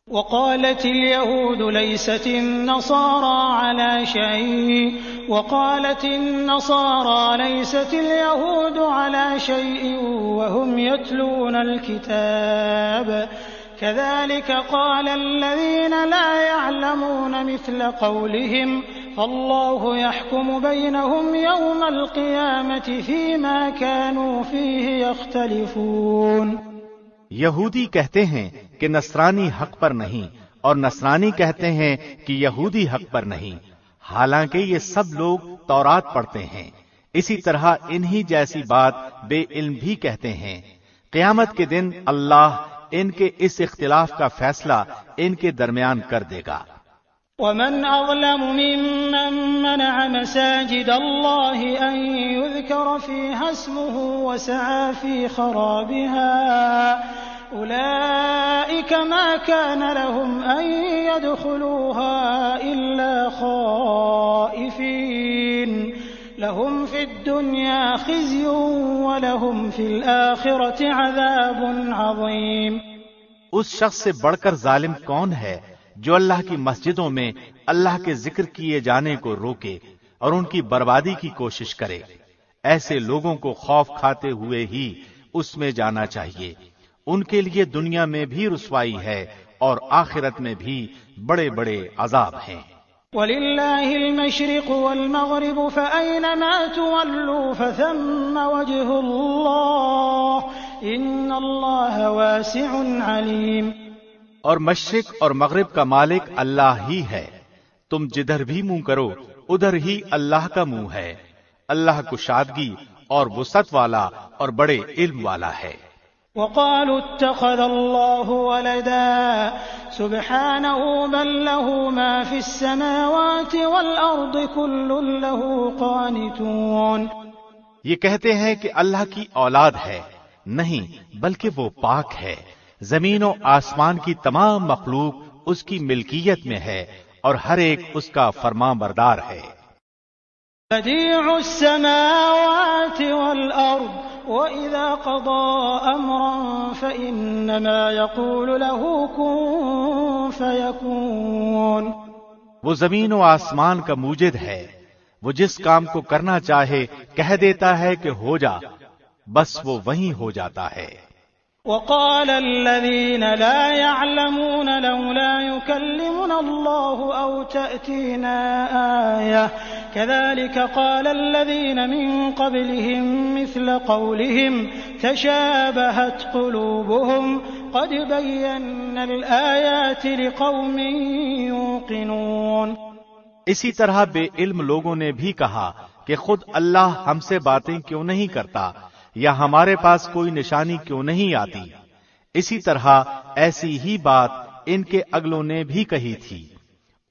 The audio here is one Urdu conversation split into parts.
وقالت اليهود ليست النصارى على شيء وقالت النصارى ليست اليهود على شيء وهم يتلون الكتاب كذلك قال الذين لا يعلمون مثل قولهم فالله يحكم بينهم يوم القيامة فيما كانوا فيه يختلفون۔ یہودی کہتے ہیں کہ نصرانی حق پر نہیں اور نصرانی کہتے ہیں کہ یہودی حق پر نہیں، حالانکہ یہ سب لوگ تورات پڑھتے ہیں۔ اسی طرح انہی جیسی بات بے علم بھی کہتے ہیں۔ قیامت کے دن اللہ ان کے اس اختلاف کا فیصلہ ان کے درمیان کر دے گا۔ ومن أظلم ممن منع مساجد الله أن يذكر فيها اسمه وسعى في خرابها أولئك ما كان لهم أن يدخلوها إلا خائفين لهم في الدنيا خزي ولهم في الآخرة عذاب عظيم۔ اس شخص سے بڑھ کر ظالم کون ہے جو اللہ کی مسجدوں میں اللہ کے ذکر کیے جانے کو روکے اور ان کی بربادی کی کوشش کرے؟ ایسے لوگوں کو خوف کھاتے ہوئے ہی اس میں جانا چاہیے، ان کے لیے دنیا میں بھی رسوائی ہے اور آخرت میں بھی بڑے بڑے عذاب ہیں۔ وَلِلَّهِ الْمَشْرِقُ وَالْمَغْرِبُ فَأَيْنَمَا تُوَلُّوا فَثَمَّ وَجْهُ اللَّهِ إِنَّ اللَّهَ وَاسِعٌ عَلِيمٌ۔ اور مشرق اور مغرب کا مالک اللہ ہی ہے، تم جدھر بھی منہ کرو ادھر ہی اللہ کا منہ ہے، اللہ کشادگی اور وسعت والا اور بڑے علم والا ہے۔ وقالوا اتخذ الله ولدا سبحانه بل له ما في السماوات والأرض كل له قانتون۔ یہ کہتے ہیں کہ اللہ کی اولاد ہے، نہیں بلکہ وہ پاک ہے، زمین و آسمان کی تمام مخلوق اس کی ملکیت میں ہے اور ہر ایک اس کا فرمان بردار ہے۔ بديع السماوات والأرض وإذا قضى أمرا فإنما يقول له كن فيكون۔ وہ زمین و آسمان کا موجد ہے، وہ جس کام کو کرنا چاہے کہہ دیتا ہے کہ ہو جا، بس وہ وہیں ہو جاتا ہے۔ وقال الذين لا يعلمون لولا يكلمنا الله أو تأتينا آية كذلك قال الذين من قبلهم مثل قولهم تشابهت قلوبهم قد بينا الآيات لقوم يوقنون۔ اسی طرح بے علم لوگوں نے بھی کہا کہ خود اللہ ہم سے باتیں کیوں نہیں کرتا یا ہمارے پاس کوئی نشانی کیوں نہیں آتی؟ اسی طرح ایسی ہی بات ان کے اگلوں نے بھی کہی تھی،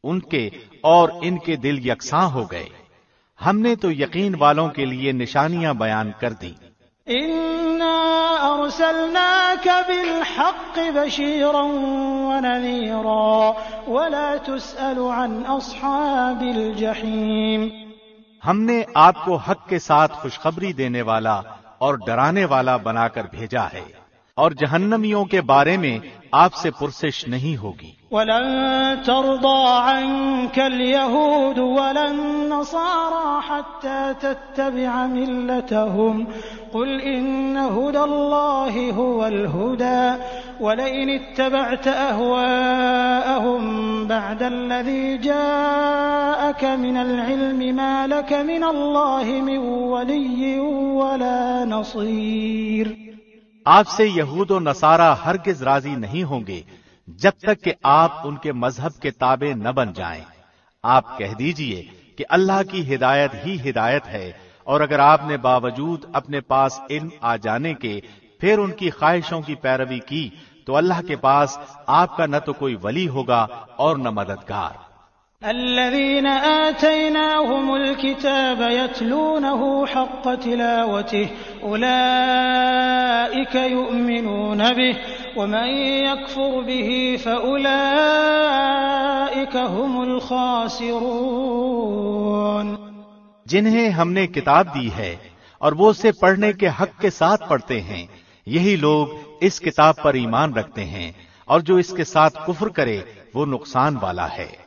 ان کے اور ان کے دل یکساں ہو گئے۔ ہم نے تو یقین والوں کے لیے نشانیاں بیان کر دی۔ اِنَّا أَرْسَلْنَاكَ بِالْحَقِّ بَشِيرًا وَنَذِيرًا وَلَا تُسْأَلُ عَنْ أَصْحَابِ الْجَحِيمِ۔ ہم نے آپ کو حق کے ساتھ خوشخبری دینے والا اور ڈرانے والا بنا کر بھیجا ہے، اور جہنمیوں کے بارے میں آپ سے پرسش نہیں ہوگی۔ وَلَن تَرْضَىٰ عَنكَ الْيَهُودُ وَلَا النَّصَارَىٰ حَتَّىٰ تَتَّبِعَ مِلَّتَهُمْ قُلْ إِنَّ هُدَى اللَّهِ هُوَ الْهُدَىٰ وَلَئِنِ اتَّبَعْتَ أَهْوَاءَهُم بَعْدَ الَّذِي جَاءَكَ مِنَ الْعِلْمِ مَا لَكَ مِنَ اللَّهِ مِن وَلِيٍّ وَلَا نَصِيرٍ۔ آپ سے یہود و نصارہ ہرگز راضی نہیں ہوں گے جب تک کہ آپ ان کے مذہب کے تابع نہ بن جائیں۔ آپ کہہ دیجئے کہ اللہ کی ہدایت ہی ہدایت ہے، اور اگر آپ نے باوجود اپنے پاس علم آ جانے کے پھر ان کی خواہشوں کی پیروی کی تو اللہ کے پاس آپ کا نہ تو کوئی ولی ہوگا اور نہ مددگار۔ الذين آتيناهم الكتاب يتلونه حق تلاوته أولئك يؤمنون به ومن يكفر به فأولئك هم الخاسرون۔ جنہیں ہم نے کتاب دی ہے اور وہ اسے پڑھنے کے حق کے ساتھ پڑھتے ہیں، یہی لوگ اس کتاب پر ایمان رکھتے ہیں، اور جو اس کے ساتھ کفر کرے وہ نقصان والا ہے۔